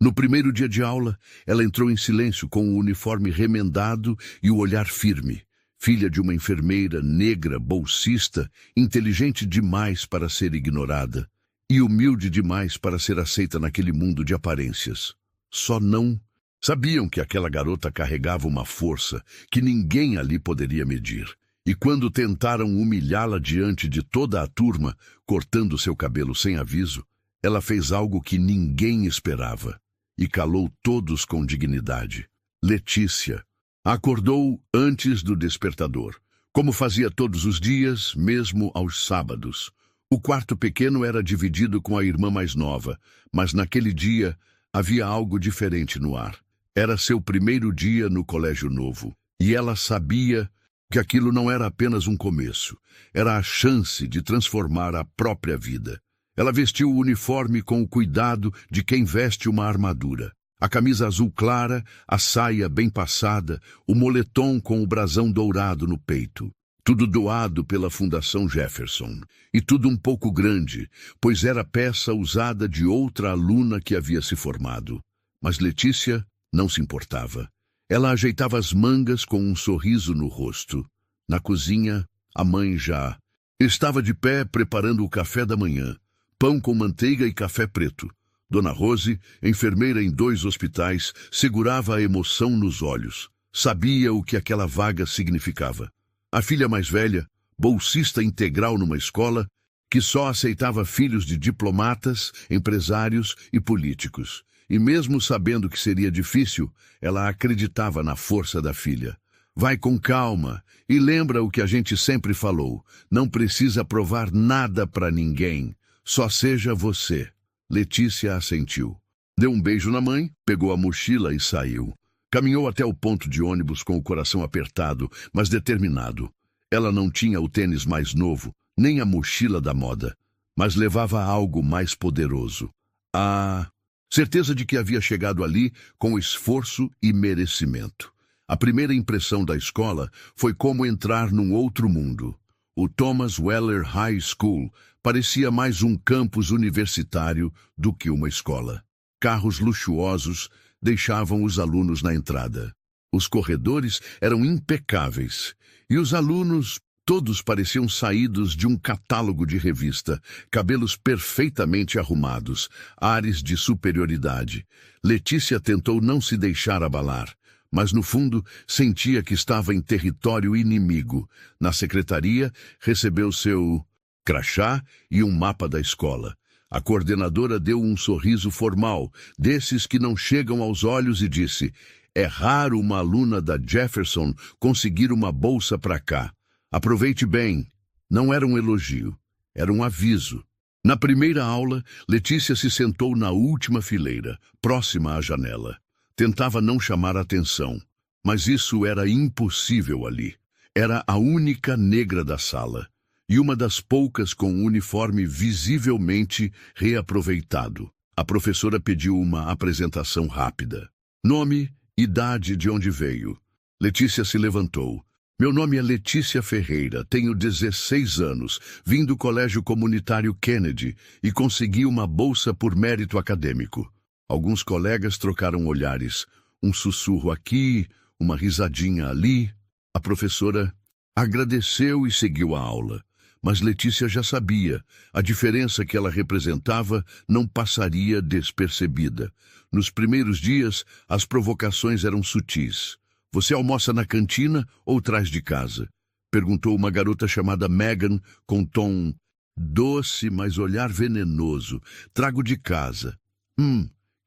No primeiro dia de aula, ela entrou em silêncio com o uniforme remendado e o olhar firme. Filha de uma enfermeira negra, bolsista, inteligente demais para ser ignorada e humilde demais para ser aceita naquele mundo de aparências. Só não sabiam que aquela garota carregava uma força que ninguém ali poderia medir. E quando tentaram humilhá-la diante de toda a turma, cortando seu cabelo sem aviso, ela fez algo que ninguém esperava e calou todos com dignidade. Letícia acordou antes do despertador, como fazia todos os dias, mesmo aos sábados. O quarto pequeno era dividido com a irmã mais nova, mas naquele dia havia algo diferente no ar. Era seu primeiro dia no colégio novo, e ela sabia que aquilo não era apenas um começo, era a chance de transformar a própria vida. Ela vestiu o uniforme com o cuidado de quem veste uma armadura. A camisa azul clara, a saia bem passada, o moletom com o brasão dourado no peito. Tudo doado pela Fundação Jefferson. E tudo um pouco grande, pois era peça usada de outra aluna que havia se formado. Mas Letícia não se importava. Ela ajeitava as mangas com um sorriso no rosto. Na cozinha, a mãe já estava de pé preparando o café da manhã. Pão com manteiga e café preto. Dona Rose, enfermeira em 2 hospitais, segurava a emoção nos olhos. Sabia o que aquela vaga significava. A filha mais velha, bolsista integral numa escola, que só aceitava filhos de diplomatas, empresários e políticos. E mesmo sabendo que seria difícil, ela acreditava na força da filha. Vai com calma e lembra o que a gente sempre falou. Não precisa provar nada para ninguém. Só seja você. Letícia assentiu. Deu um beijo na mãe, pegou a mochila e saiu. Caminhou até o ponto de ônibus com o coração apertado, mas determinado. Ela não tinha o tênis mais novo, nem a mochila da moda, mas levava algo mais poderoso. A certeza de que havia chegado ali com esforço e merecimento. A primeira impressão da escola foi como entrar num outro mundo. O Thomas Weller High School parecia mais um campus universitário do que uma escola. Carros luxuosos deixavam os alunos na entrada. Os corredores eram impecáveis e os alunos todos pareciam saídos de um catálogo de revista, cabelos perfeitamente arrumados, ares de superioridade. Letícia tentou não se deixar abalar, mas no fundo sentia que estava em território inimigo. Na secretaria, recebeu seu crachá e um mapa da escola. A coordenadora deu um sorriso formal, desses que não chegam aos olhos, e disse: "É raro uma aluna da Jefferson conseguir uma bolsa para cá. Aproveite bem." Não era um elogio, era um aviso. Na primeira aula, Letícia se sentou na última fileira, próxima à janela. Tentava não chamar atenção, mas isso era impossível ali. Era a única negra da sala, e uma das poucas com o uniforme visivelmente reaproveitado. A professora pediu uma apresentação rápida. Nome, idade, de onde veio. Letícia se levantou. "Meu nome é Letícia Ferreira, tenho 16 anos, vim do Colégio Comunitário Kennedy e consegui uma bolsa por mérito acadêmico." Alguns colegas trocaram olhares, um sussurro aqui, uma risadinha ali. A professora agradeceu e seguiu a aula. Mas Letícia já sabia, a diferença que ela representava não passaria despercebida. Nos primeiros dias, as provocações eram sutis. "Você almoça na cantina ou traz de casa?" perguntou uma garota chamada Megan, com tom doce, mas olhar venenoso. "Trago de casa."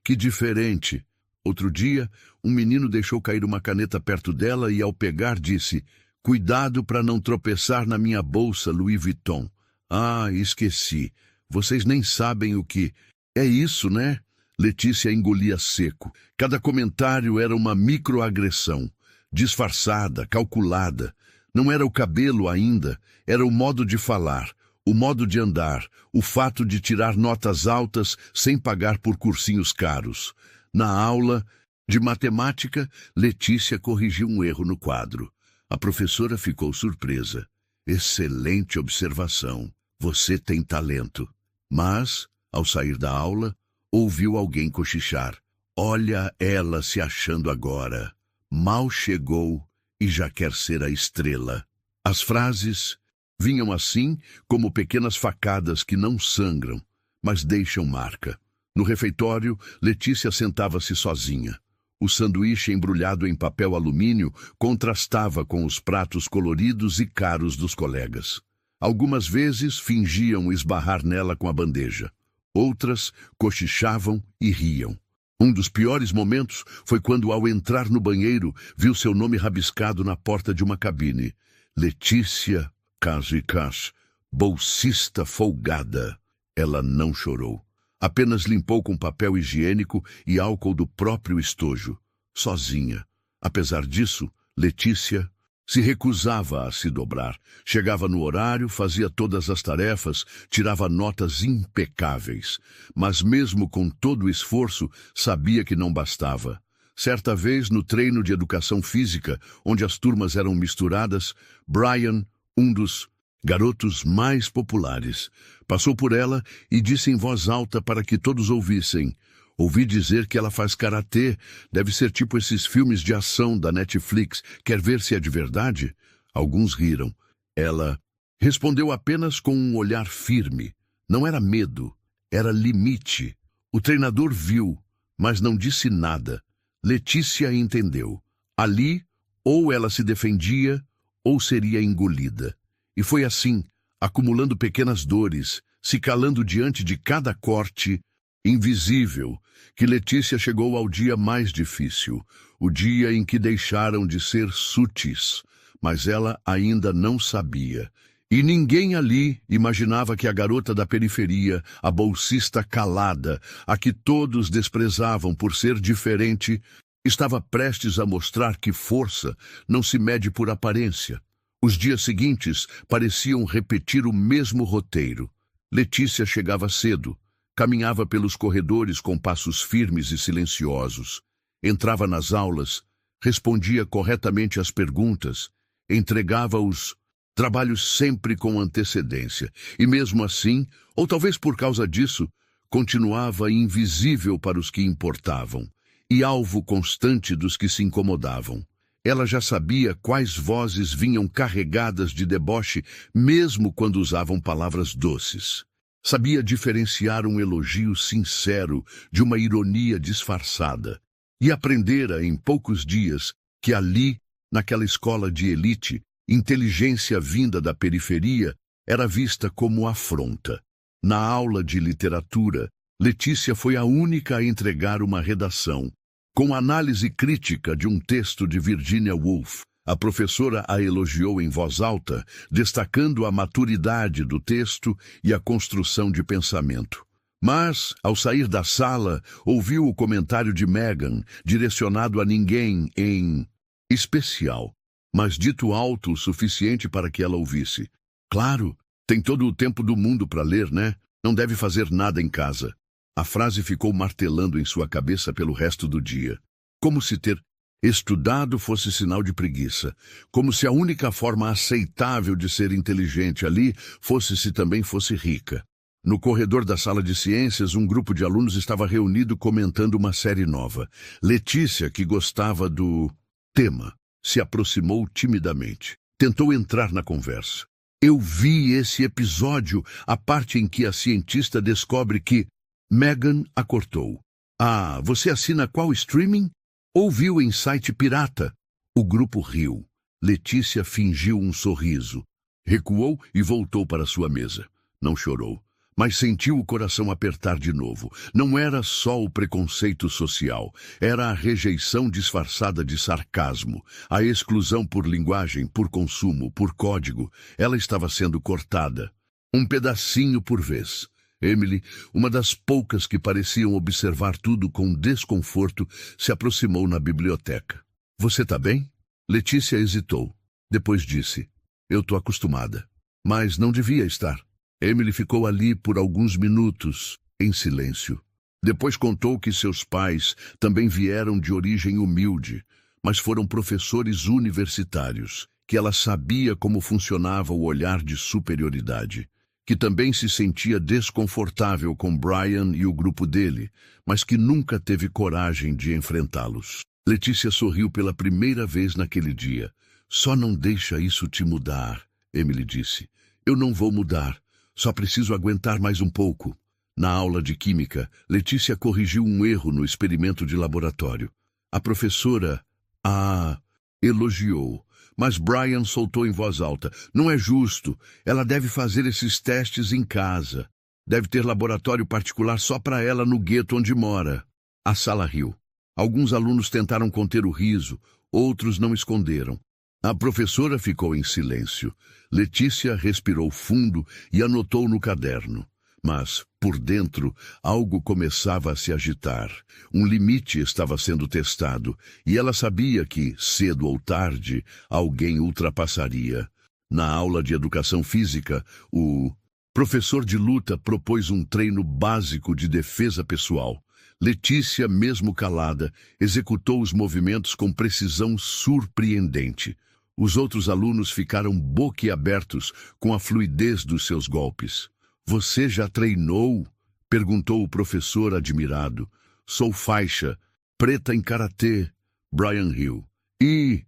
Que diferente." Outro dia, um menino deixou cair uma caneta perto dela e, ao pegar, disse: "Cuidado para não tropeçar na minha bolsa Louis Vuitton." "Ah, esqueci. Vocês nem sabem o que é isso, né?" Letícia engolia seco. Cada comentário era uma microagressão, disfarçada, calculada. Não era o cabelo ainda, era o modo de falar, o modo de andar, o fato de tirar notas altas sem pagar por cursinhos caros. Na aula de matemática, Letícia corrigiu um erro no quadro. A professora ficou surpresa. "Excelente observação. Você tem talento." Mas, ao sair da aula, ouviu alguém cochichar. Olha ela se achando agora. Mal chegou e já quer ser a estrela. As frases vinham assim como pequenas facadas que não sangram, mas deixam marca. No refeitório, Letícia sentava-se sozinha. O sanduíche embrulhado em papel alumínio contrastava com os pratos coloridos e caros dos colegas. Algumas vezes fingiam esbarrar nela com a bandeja. Outras cochichavam e riam. Um dos piores momentos foi quando, ao entrar no banheiro, viu seu nome rabiscado na porta de uma cabine. Letícia Casicas, bolsista folgada. Ela não chorou. Apenas limpou com papel higiênico e álcool do próprio estojo. Sozinha. Apesar disso, Letícia se recusava a se dobrar. Chegava no horário, fazia todas as tarefas, tirava notas impecáveis. Mas mesmo com todo o esforço, sabia que não bastava. Certa vez, no treino de educação física, onde as turmas eram misturadas, Brian, um dos garotos mais populares, passou por ela e disse em voz alta para que todos ouvissem: "Ouvi dizer que ela faz karatê. Deve ser tipo esses filmes de ação da Netflix. Quer ver se é de verdade?" Alguns riram. Ela respondeu apenas com um olhar firme. Não era medo, era limite. O treinador viu, mas não disse nada. Letícia entendeu. Ali, ou ela se defendia, ou seria engolida. E foi assim, acumulando pequenas dores, se calando diante de cada corte invisível, que Letícia chegou ao dia mais difícil, o dia em que deixaram de ser sutis, mas ela ainda não sabia. E ninguém ali imaginava que a garota da periferia, a bolsista calada, a que todos desprezavam por ser diferente, estava prestes a mostrar que força não se mede por aparência. Os dias seguintes pareciam repetir o mesmo roteiro. Letícia chegava cedo. Caminhava pelos corredores com passos firmes e silenciosos. Entrava nas aulas, respondia corretamente às perguntas, entregava os trabalhos sempre com antecedência. E mesmo assim, ou talvez por causa disso, continuava invisível para os que importavam e alvo constante dos que se incomodavam. Ela já sabia quais vozes vinham carregadas de deboche, mesmo quando usavam palavras doces. Sabia diferenciar um elogio sincero de uma ironia disfarçada. E aprendera em poucos dias que ali, naquela escola de elite, inteligência vinda da periferia era vista como afronta. Na aula de literatura, Letícia foi a única a entregar uma redação. Com análise crítica de um texto de Virginia Woolf, a professora a elogiou em voz alta, destacando a maturidade do texto e a construção de pensamento. Mas, ao sair da sala, ouviu o comentário de Megan, direcionado a ninguém em especial, mas dito alto o suficiente para que ela ouvisse. "Claro, tem todo o tempo do mundo para ler, né? Não deve fazer nada em casa." A frase ficou martelando em sua cabeça pelo resto do dia. Como se ter estudado fosse sinal de preguiça. Como se a única forma aceitável de ser inteligente ali fosse se também fosse rica. No corredor da sala de ciências, um grupo de alunos estava reunido comentando uma série nova. Letícia, que gostava do tema, se aproximou timidamente. Tentou entrar na conversa. "Eu vi esse episódio, a parte em que a cientista descobre que..." Megan a cortou. "Ah, você assina qual streaming? Ou viu em site pirata?" O grupo riu. Letícia fingiu um sorriso. Recuou e voltou para sua mesa. Não chorou, mas sentiu o coração apertar de novo. Não era só o preconceito social, era a rejeição disfarçada de sarcasmo, a exclusão por linguagem, por consumo, por código. Ela estava sendo cortada, um pedacinho por vez. Emily, uma das poucas que pareciam observar tudo com desconforto, se aproximou na biblioteca. "Você tá bem?" Letícia hesitou. Depois disse: "Eu tô acostumada." Mas não devia estar. Emily ficou ali por alguns minutos, em silêncio. Depois contou que seus pais também vieram de origem humilde, mas foram professores universitários, que ela sabia como funcionava o olhar de superioridade. que também se sentia desconfortável com Brian e o grupo dele, mas que nunca teve coragem de enfrentá-los. Letícia sorriu pela primeira vez naquele dia. Só não deixa isso te mudar, Emily disse. Eu não vou mudar, só preciso aguentar mais um pouco. Na aula de química, Letícia corrigiu um erro no experimento de laboratório. A professora a elogiou, mas Brian soltou em voz alta. Não é justo, ela deve fazer esses testes em casa. Deve ter laboratório particular só para ela no gueto onde mora. A sala riu. Alguns alunos tentaram conter o riso, outros não esconderam. A professora ficou em silêncio. Letícia respirou fundo e anotou no caderno. Mas, por dentro, algo começava a se agitar. Um limite estava sendo testado, e ela sabia que, cedo ou tarde, alguém ultrapassaria. Na aula de educação física, o professor de luta propôs um treino básico de defesa pessoal. Letícia, mesmo calada, executou os movimentos com precisão surpreendente. Os outros alunos ficaram boquiabertos com a fluidez dos seus golpes. Você já treinou? Perguntou o professor admirado. Sou faixa, preta em karatê. Brian riu.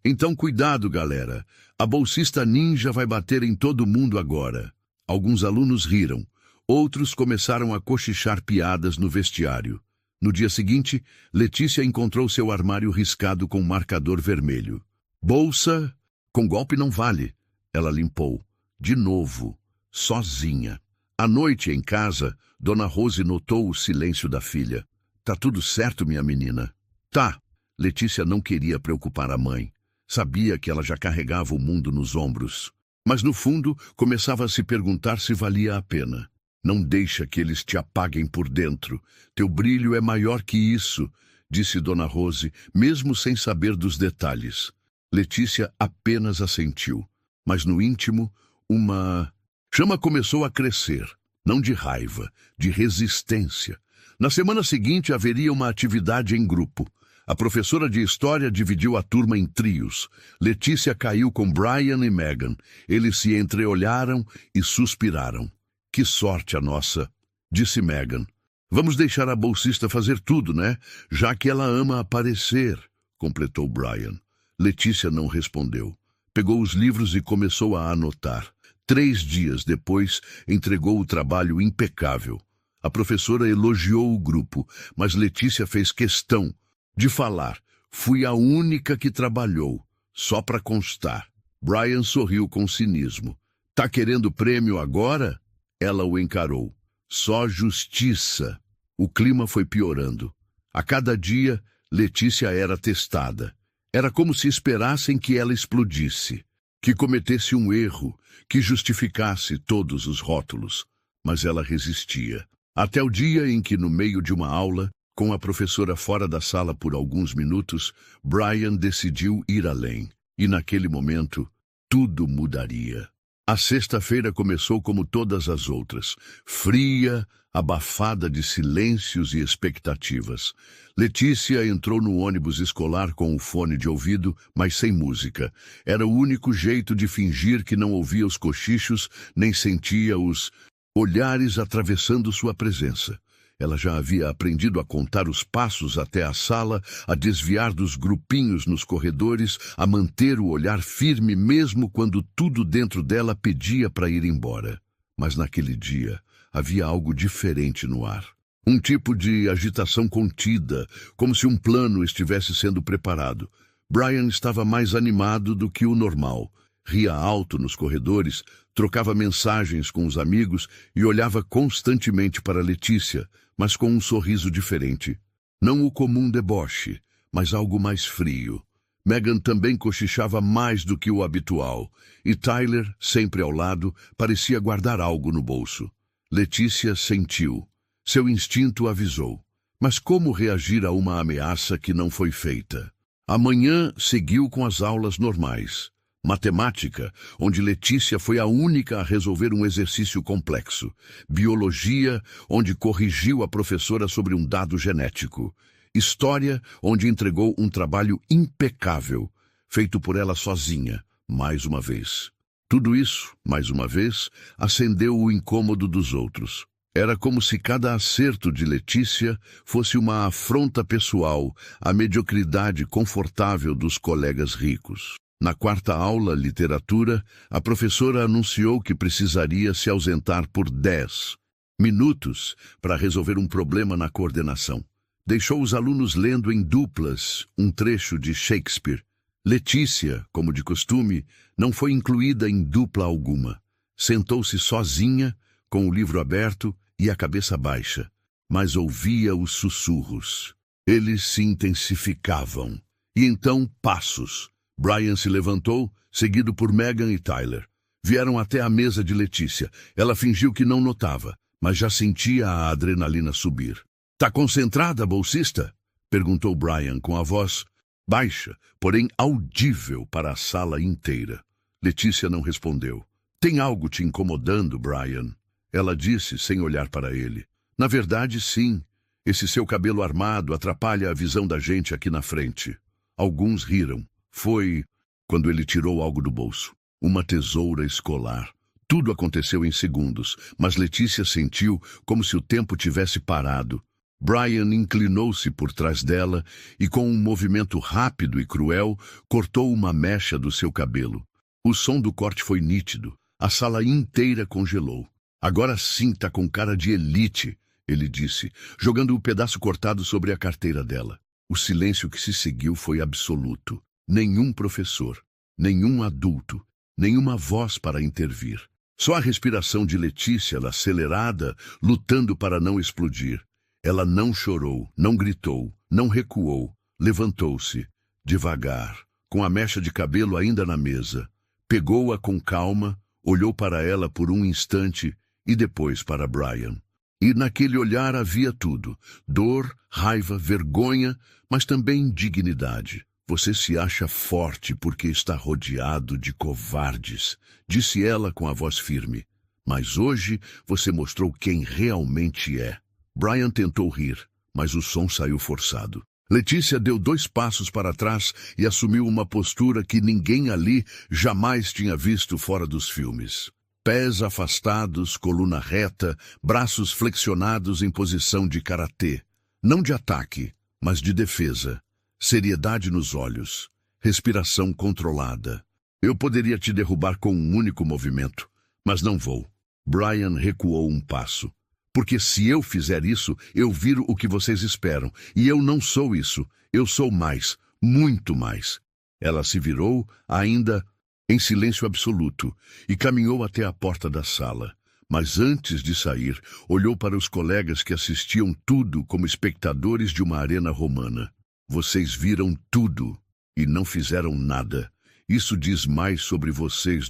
Então cuidado, galera. A bolsista ninja vai bater em todo mundo agora. Alguns alunos riram. Outros começaram a cochichar piadas no vestiário. No dia seguinte, Letícia encontrou seu armário riscado com marcador vermelho. Bolsa? Com golpe não vale. Ela limpou. De novo. Sozinha. À noite, em casa, Dona Rose notou o silêncio da filha. Tá tudo certo, minha menina? Tá. Letícia não queria preocupar a mãe. Sabia que ela já carregava o mundo nos ombros. Mas, no fundo, começava a se perguntar se valia a pena. Não deixa que eles te apaguem por dentro. Teu brilho é maior que isso, disse Dona Rose, mesmo sem saber dos detalhes. Letícia apenas assentiu. Mas, no íntimo, uma chama começou a crescer, não de raiva, de resistência. Na semana seguinte haveria uma atividade em grupo. A professora de história dividiu a turma em trios. Letícia caiu com Brian e Megan. Eles se entreolharam e suspiraram. Que sorte a nossa, disse Megan. Vamos deixar a bolsista fazer tudo, né? Já que ela ama aparecer, completou Brian. Letícia não respondeu. Pegou os livros e começou a anotar. 3 dias depois, entregou o trabalho impecável. A professora elogiou o grupo, mas Letícia fez questão de falar. Fui a única que trabalhou, só para constar. Brian sorriu com cinismo. Tá querendo prêmio agora? Ela o encarou. Só justiça. O clima foi piorando. A cada dia, Letícia era testada. Era como se esperassem que ela explodisse, que cometesse um erro, que justificasse todos os rótulos. Mas ela resistia. Até o dia em que, no meio de uma aula, com a professora fora da sala por alguns minutos, Brian decidiu ir além. E naquele momento, tudo mudaria. A sexta-feira começou como todas as outras, fria, abafada de silêncios e expectativas. Letícia entrou no ônibus escolar com o fone de ouvido, mas sem música. Era o único jeito de fingir que não ouvia os cochichos, nem sentia os olhares atravessando sua presença. Ela já havia aprendido a contar os passos até a sala, a desviar dos grupinhos nos corredores, a manter o olhar firme mesmo quando tudo dentro dela pedia para ir embora. Mas naquele dia havia algo diferente no ar. Um tipo de agitação contida, como se um plano estivesse sendo preparado. Brian estava mais animado do que o normal. Ria alto nos corredores, trocava mensagens com os amigos e olhava constantemente para Letícia, mas com um sorriso diferente. Não o comum deboche, mas algo mais frio. Megan também cochichava mais do que o habitual, e Tyler, sempre ao lado, parecia guardar algo no bolso. Letícia sentiu. Seu instinto avisou. Mas como reagir a uma ameaça que não foi feita? Amanhã seguiu com as aulas normais. Matemática, onde Letícia foi a única a resolver um exercício complexo. Biologia, onde corrigiu a professora sobre um dado genético. História, onde entregou um trabalho impecável, feito por ela sozinha, mais uma vez. Tudo isso, mais uma vez, acendeu o incômodo dos outros. Era como se cada acerto de Letícia fosse uma afronta pessoal à mediocridade confortável dos colegas ricos. Na quarta aula, literatura, a professora anunciou que precisaria se ausentar por 10 minutos para resolver um problema na coordenação. Deixou os alunos lendo em duplas um trecho de Shakespeare. Letícia, como de costume, não foi incluída em dupla alguma. Sentou-se sozinha, com o livro aberto e a cabeça baixa, mas ouvia os sussurros. Eles se intensificavam. E então, passos. Brian se levantou, seguido por Megan e Tyler. Vieram até a mesa de Letícia. Ela fingiu que não notava, mas já sentia a adrenalina subir. "Tá concentrada, bolsista?" perguntou Brian com a voz baixa, porém audível para a sala inteira. Letícia não respondeu. "Tem algo te incomodando, Brian?" Ela disse, sem olhar para ele. "Na verdade, sim. Esse seu cabelo armado atrapalha a visão da gente aqui na frente." Alguns riram. Foi quando ele tirou algo do bolso. Uma tesoura escolar. Tudo aconteceu em segundos, mas Letícia sentiu como se o tempo tivesse parado. Brian inclinou-se por trás dela e, com um movimento rápido e cruel, cortou uma mecha do seu cabelo. O som do corte foi nítido. A sala inteira congelou. "Agora sim tá com cara de elite", ele disse, jogando o pedaço cortado sobre a carteira dela. O silêncio que se seguiu foi absoluto. Nenhum professor, nenhum adulto, nenhuma voz para intervir. Só a respiração de Letícia, acelerada, lutando para não explodir. Ela não chorou, não gritou, não recuou. Levantou-se, devagar, com a mecha de cabelo ainda na mesa. Pegou-a com calma, olhou para ela por um instante e depois para Brian. E naquele olhar havia tudo: dor, raiva, vergonha, mas também dignidade. "Você se acha forte porque está rodeado de covardes", disse ela com a voz firme. "Mas hoje você mostrou quem realmente é." Brian tentou rir, mas o som saiu forçado. Letícia deu 2 passos para trás e assumiu uma postura que ninguém ali jamais tinha visto fora dos filmes. Pés afastados, coluna reta, braços flexionados em posição de karatê. Não de ataque, mas de defesa. Seriedade nos olhos. Respiração controlada. "Eu poderia te derrubar com um único movimento, mas não vou." Brian recuou um passo. "Porque se eu fizer isso, eu viro o que vocês esperam. E eu não sou isso. Eu sou mais, muito mais." Ela se virou, ainda em silêncio absoluto, e caminhou até a porta da sala. Mas antes de sair, olhou para os colegas que assistiam tudo como espectadores de uma arena romana. "Vocês viram tudo e não fizeram nada. Isso diz mais sobre vocês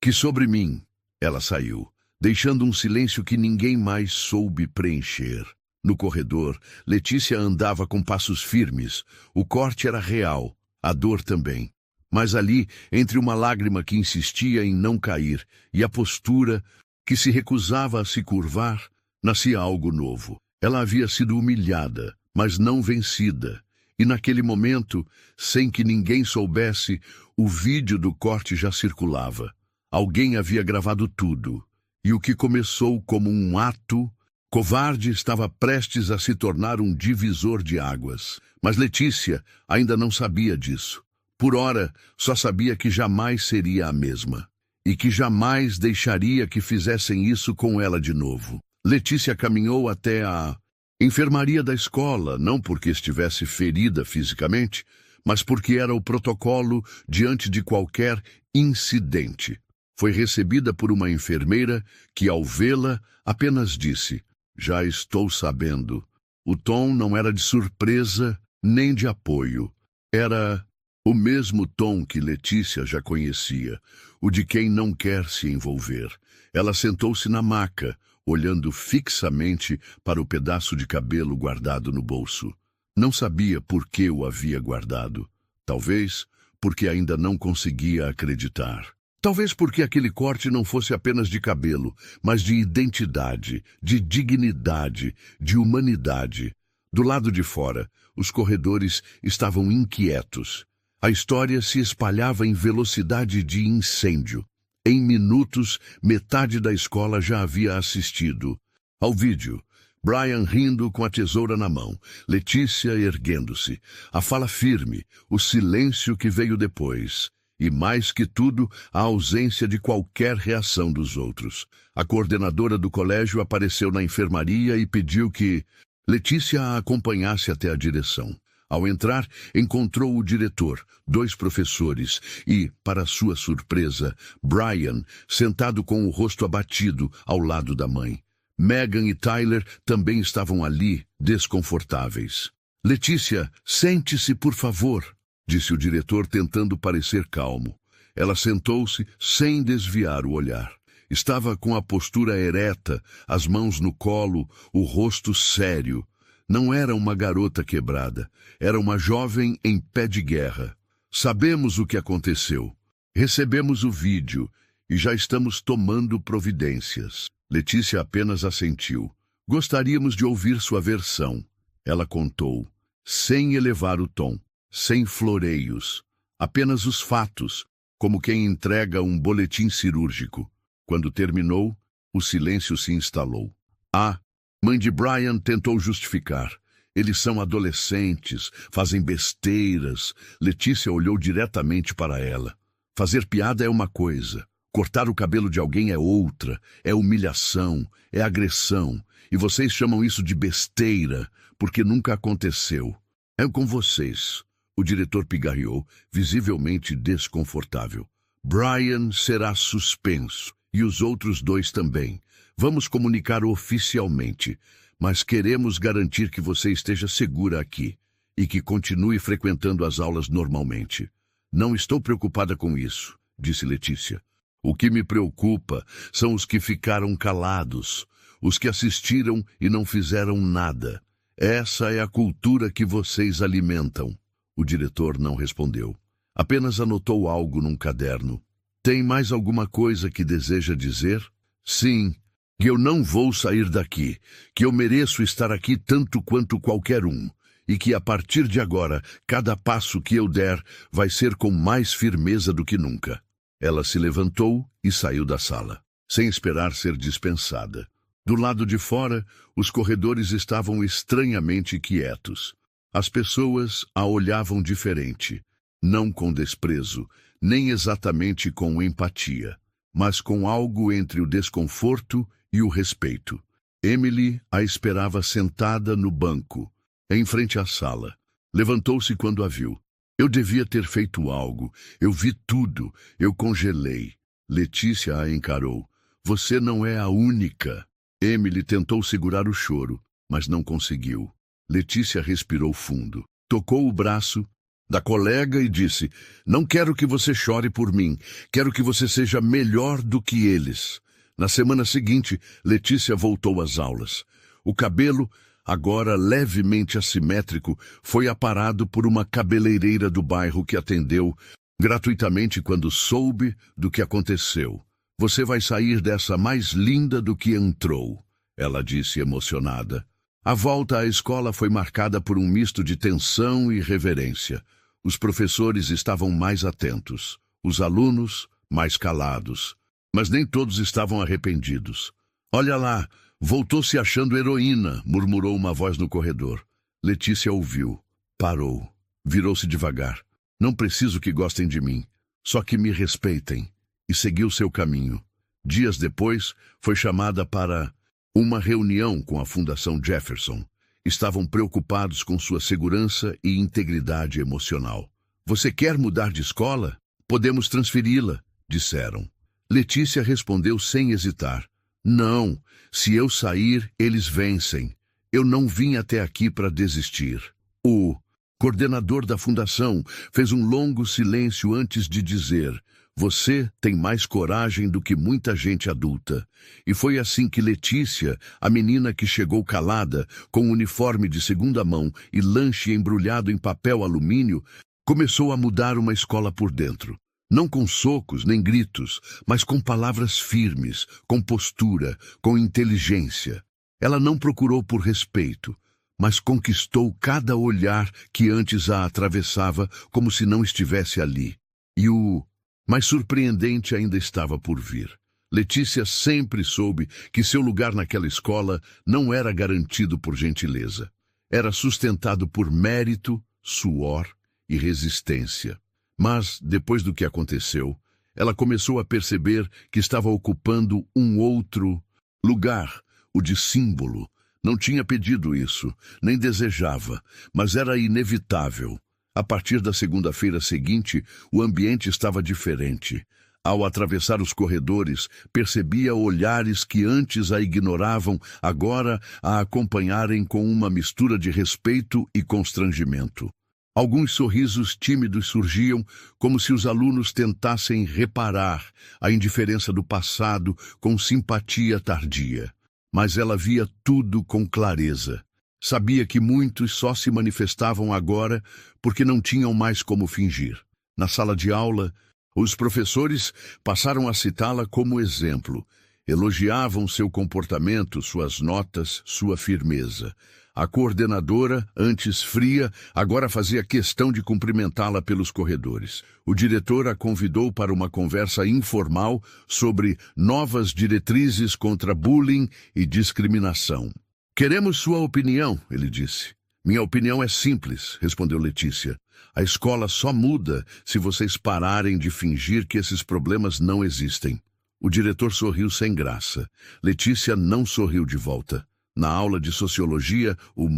que sobre mim." Ela saiu, deixando um silêncio que ninguém mais soube preencher. No corredor, Letícia andava com passos firmes. O corte era real, a dor também. Mas ali, entre uma lágrima que insistia em não cair e a postura que se recusava a se curvar, nascia algo novo. Ela havia sido humilhada, mas não vencida. E naquele momento, sem que ninguém soubesse, o vídeo do corte já circulava. Alguém havia gravado tudo. E o que começou como um ato covarde estava prestes a se tornar um divisor de águas. Mas Letícia ainda não sabia disso. Por ora, só sabia que jamais seria a mesma. E que jamais deixaria que fizessem isso com ela de novo. Letícia caminhou até a enfermaria da escola, não porque estivesse ferida fisicamente, mas porque era o protocolo diante de qualquer incidente. Foi recebida por uma enfermeira que, ao vê-la, apenas disse: "Já estou sabendo." O tom não era de surpresa nem de apoio. Era o mesmo tom que Letícia já conhecia, o de quem não quer se envolver. Ela sentou-se na maca, olhando fixamente para o pedaço de cabelo guardado no bolso. Não sabia por que o havia guardado. Talvez porque ainda não conseguia acreditar. Talvez porque aquele corte não fosse apenas de cabelo, mas de identidade, de dignidade, de humanidade. Do lado de fora, os corredores estavam inquietos. A história se espalhava em velocidade de incêndio. Em minutos, metade da escola já havia assistido ao vídeo. Brian rindo com a tesoura na mão, Letícia erguendo-se, a fala firme, o silêncio que veio depois. E, mais que tudo, a ausência de qualquer reação dos outros. A coordenadora do colégio apareceu na enfermaria e pediu que Letícia a acompanhasse até a direção. Ao entrar, encontrou o diretor, 2 professores e, para sua surpresa, Brian, sentado com o rosto abatido ao lado da mãe. Megan e Tyler também estavam ali, desconfortáveis. Letícia, sente-se, por favor, disse o diretor, tentando parecer calmo. Ela sentou-se sem desviar o olhar. Estava com a postura ereta, as mãos no colo, o rosto sério. Não era uma garota quebrada, era uma jovem em pé de guerra. Sabemos o que aconteceu. Recebemos o vídeo e já estamos tomando providências. Letícia apenas assentiu. Gostaríamos de ouvir sua versão. Ela contou, sem elevar o tom, sem floreios, apenas os fatos, como quem entrega um boletim cirúrgico. Quando terminou, o silêncio se instalou. A mãe de Brian tentou justificar. Eles são adolescentes, fazem besteiras. Letícia olhou diretamente para ela. Fazer piada é uma coisa. Cortar o cabelo de alguém é outra. É humilhação, é agressão. E vocês chamam isso de besteira, porque nunca aconteceu. É com vocês. O diretor pigarreou, visivelmente desconfortável. Brian será suspenso. E os outros 2 também. Vamos comunicar oficialmente, mas queremos garantir que você esteja segura aqui e que continue frequentando as aulas normalmente. Não estou preocupada com isso, disse Letícia. O que me preocupa são os que ficaram calados, os que assistiram e não fizeram nada. Essa é a cultura que vocês alimentam. O diretor não respondeu. Apenas anotou algo num caderno. Tem mais alguma coisa que deseja dizer? Sim, que eu não vou sair daqui, que eu mereço estar aqui tanto quanto qualquer um, e que a partir de agora, cada passo que eu der vai ser com mais firmeza do que nunca. Ela se levantou e saiu da sala, sem esperar ser dispensada. Do lado de fora, os corredores estavam estranhamente quietos. As pessoas a olhavam diferente, não com desprezo, nem exatamente com empatia, mas com algo entre o desconforto e o respeito. Emily a esperava sentada no banco, em frente à sala. Levantou-se quando a viu. Eu devia ter feito algo. Eu vi tudo. Eu congelei. Letícia a encarou. Você não é a única. Emily tentou segurar o choro, mas não conseguiu. Letícia respirou fundo. Tocou o braço da colega e disse, não quero que você chore por mim, quero que você seja melhor do que eles. Na semana seguinte, Letícia voltou às aulas. O cabelo, agora levemente assimétrico, foi aparado por uma cabeleireira do bairro que atendeu gratuitamente quando soube do que aconteceu. Você vai sair dessa mais linda do que entrou, ela disse emocionada. A volta à escola foi marcada por um misto de tensão e reverência. Os professores estavam mais atentos, os alunos mais calados, mas nem todos estavam arrependidos. Olha lá, voltou se achando heroína, murmurou uma voz no corredor. Letícia ouviu, parou, virou-se devagar. Não preciso que gostem de mim, só que me respeitem. E seguiu seu caminho. Dias depois, foi chamada para uma reunião com a Fundação Jefferson. Estavam preocupados com sua segurança e integridade emocional. Você quer mudar de escola? Podemos transferi-la, disseram. Letícia respondeu sem hesitar. Não, se eu sair, eles vencem. Eu não vim até aqui para desistir. O coordenador da fundação fez um longo silêncio antes de dizer: você tem mais coragem do que muita gente adulta. E foi assim que Letícia, a menina que chegou calada, com uniforme de segunda mão e lanche embrulhado em papel alumínio, começou a mudar uma escola por dentro. Não com socos nem gritos, mas com palavras firmes, com postura, com inteligência. Ela não procurou por respeito, mas conquistou cada olhar que antes a atravessava como se não estivesse ali. E o Mas surpreendente ainda estava por vir. Letícia sempre soube que seu lugar naquela escola não era garantido por gentileza. Era sustentado por mérito, suor e resistência. Mas, depois do que aconteceu, ela começou a perceber que estava ocupando um outro lugar, o de símbolo. Não tinha pedido isso, nem desejava, mas era inevitável. A partir da segunda-feira seguinte, o ambiente estava diferente. Ao atravessar os corredores, percebia olhares que antes a ignoravam, agora a acompanharem com uma mistura de respeito e constrangimento. Alguns sorrisos tímidos surgiam, como se os alunos tentassem reparar a indiferença do passado com simpatia tardia. Mas ela via tudo com clareza. Sabia que muitos só se manifestavam agora porque não tinham mais como fingir. Na sala de aula, os professores passaram a citá-la como exemplo. Elogiavam seu comportamento, suas notas, sua firmeza. A coordenadora, antes fria, agora fazia questão de cumprimentá-la pelos corredores. O diretor a convidou para uma conversa informal sobre novas diretrizes contra bullying e discriminação. "Queremos sua opinião", ele disse. "Minha opinião é simples", respondeu Letícia. "A escola só muda se vocês pararem de fingir que esses problemas não existem." O diretor sorriu sem graça. Letícia não sorriu de volta. Na aula de sociologia, o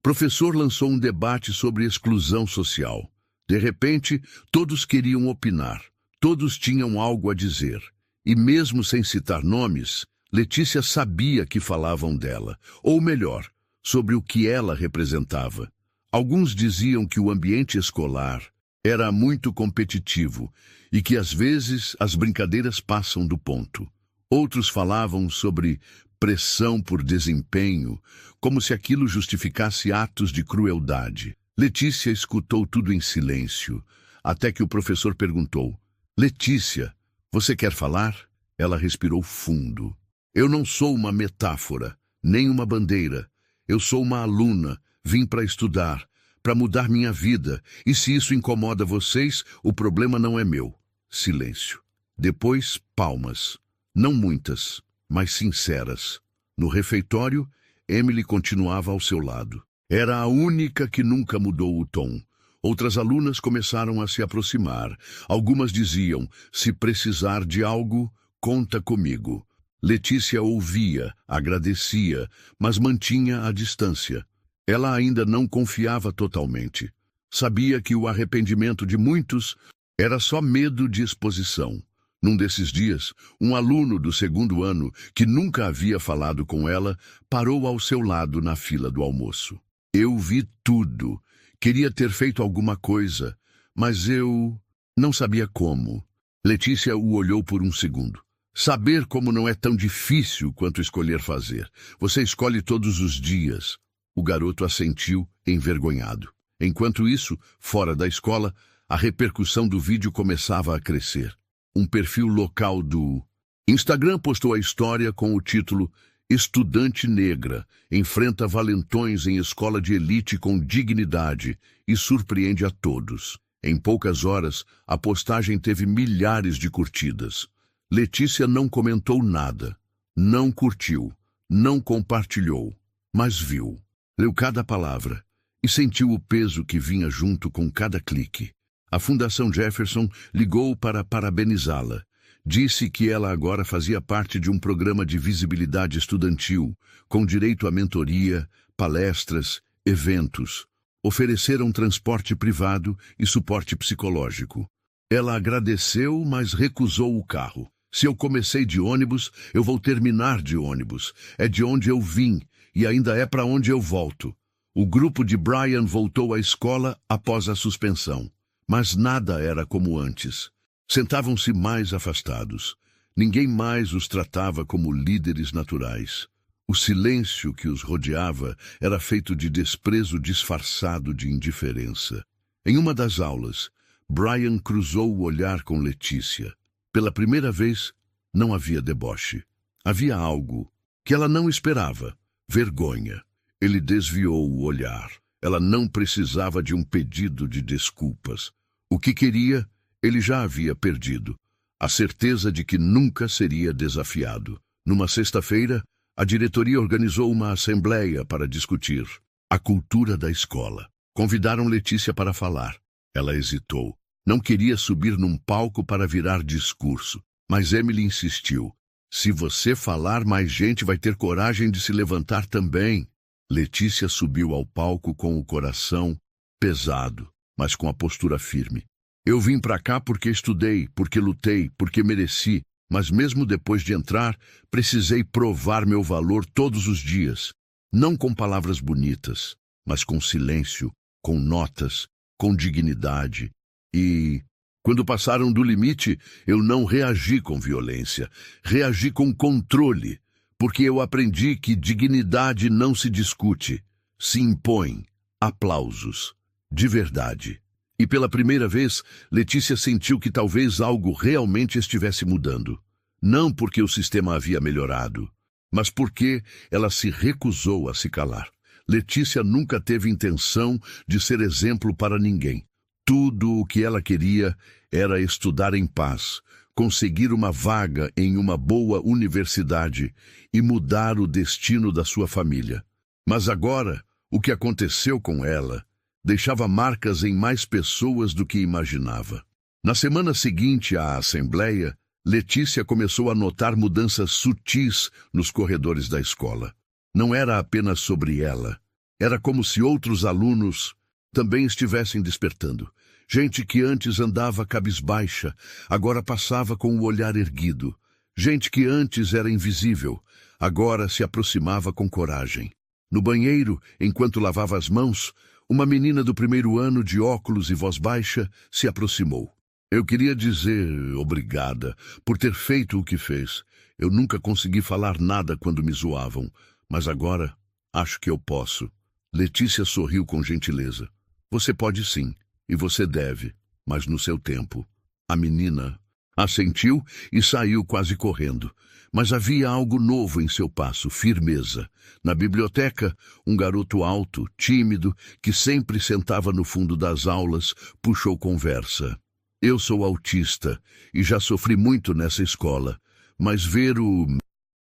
professor lançou um debate sobre exclusão social. De repente, todos queriam opinar. Todos tinham algo a dizer. E mesmo sem citar nomes, Letícia sabia que falavam dela, ou melhor, sobre o que ela representava. Alguns diziam que o ambiente escolar era muito competitivo e que às vezes as brincadeiras passam do ponto. Outros falavam sobre pressão por desempenho, como se aquilo justificasse atos de crueldade. Letícia escutou tudo em silêncio, até que o professor perguntou: "Letícia, você quer falar?" Ela respirou fundo. "Eu não sou uma metáfora, nem uma bandeira. Eu sou uma aluna, vim para estudar, para mudar minha vida, e se isso incomoda vocês, o problema não é meu." Silêncio. Depois, palmas. Não muitas, mas sinceras. No refeitório, Emily continuava ao seu lado. Era a única que nunca mudou o tom. Outras alunas começaram a se aproximar. Algumas diziam: "Se precisar de algo, conta comigo." Letícia ouvia, agradecia, mas mantinha a distância. Ela ainda não confiava totalmente. Sabia que o arrependimento de muitos era só medo de exposição. Num desses dias, um aluno do segundo ano, que nunca havia falado com ela, parou ao seu lado na fila do almoço. "Eu vi tudo. Queria ter feito alguma coisa, mas eu não sabia como." Letícia o olhou por um segundo. "Saber como não é tão difícil quanto escolher fazer. Você escolhe todos os dias." O garoto assentiu, envergonhado. Enquanto isso, fora da escola, a repercussão do vídeo começava a crescer. Um perfil local do Instagram postou a história com o título "Estudante negra enfrenta valentões em escola de elite com dignidade e surpreende a todos." Em poucas horas, a postagem teve milhares de curtidas. Letícia não comentou nada, não curtiu, não compartilhou, mas viu. Leu cada palavra e sentiu o peso que vinha junto com cada clique. A Fundação Jefferson ligou para parabenizá-la. Disse que ela agora fazia parte de um programa de visibilidade estudantil, com direito à mentoria, palestras, eventos. Ofereceram transporte privado e suporte psicológico. Ela agradeceu, mas recusou o carro. "Se eu comecei de ônibus, eu vou terminar de ônibus. É de onde eu vim e ainda é para onde eu volto." O grupo de Brian voltou à escola após a suspensão. Mas nada era como antes. Sentavam-se mais afastados. Ninguém mais os tratava como líderes naturais. O silêncio que os rodeava era feito de desprezo disfarçado de indiferença. Em uma das aulas, Brian cruzou o olhar com Letícia. Pela primeira vez, não havia deboche. Havia algo que ela não esperava: vergonha. Ele desviou o olhar. Ela não precisava de um pedido de desculpas. O que queria Ele já havia perdido a certeza de que nunca seria desafiado. Numa sexta-feira, a diretoria organizou uma assembleia para discutir a cultura da escola. Convidaram Letícia para falar. Ela hesitou. Não queria subir num palco para virar discurso. Mas Emily insistiu. Se você falar, mais gente vai ter coragem de se levantar também. Letícia subiu ao palco com o coração pesado, mas com a postura firme. Eu vim para cá porque estudei, porque lutei, porque mereci, mas mesmo depois de entrar, precisei provar meu valor todos os dias. Não com palavras bonitas, mas com silêncio, com notas, com dignidade. E, quando passaram do limite, eu não reagi com violência, reagi com controle, porque eu aprendi que dignidade não se discute, se impõe. Aplausos, de verdade. E pela primeira vez, Letícia sentiu que talvez algo realmente estivesse mudando. Não porque o sistema havia melhorado, mas porque ela se recusou a se calar. Letícia nunca teve intenção de ser exemplo para ninguém. Tudo o que ela queria era estudar em paz, conseguir uma vaga em uma boa universidade e mudar o destino da sua família. Mas agora, o que aconteceu com ela deixava marcas em mais pessoas do que imaginava. Na semana seguinte à assembleia, Letícia começou a notar mudanças sutis nos corredores da escola. Não era apenas sobre ela. Era como se outros alunos também estivessem despertando. Gente que antes andava cabisbaixa, agora passava com o olhar erguido. Gente que antes era invisível, agora se aproximava com coragem. No banheiro, enquanto lavava as mãos, uma menina do primeiro ano, de óculos e voz baixa, se aproximou. Eu queria dizer obrigada por ter feito o que fez. Eu nunca consegui falar nada quando me zoavam, mas agora acho que eu posso. Letícia sorriu com gentileza. Você pode sim, e você deve, mas no seu tempo. A menina assentiu e saiu quase correndo. Mas havia algo novo em seu passo, firmeza. Na biblioteca, um garoto alto, tímido, que sempre sentava no fundo das aulas, puxou conversa. Eu sou autista e já sofri muito nessa escola, mas ver o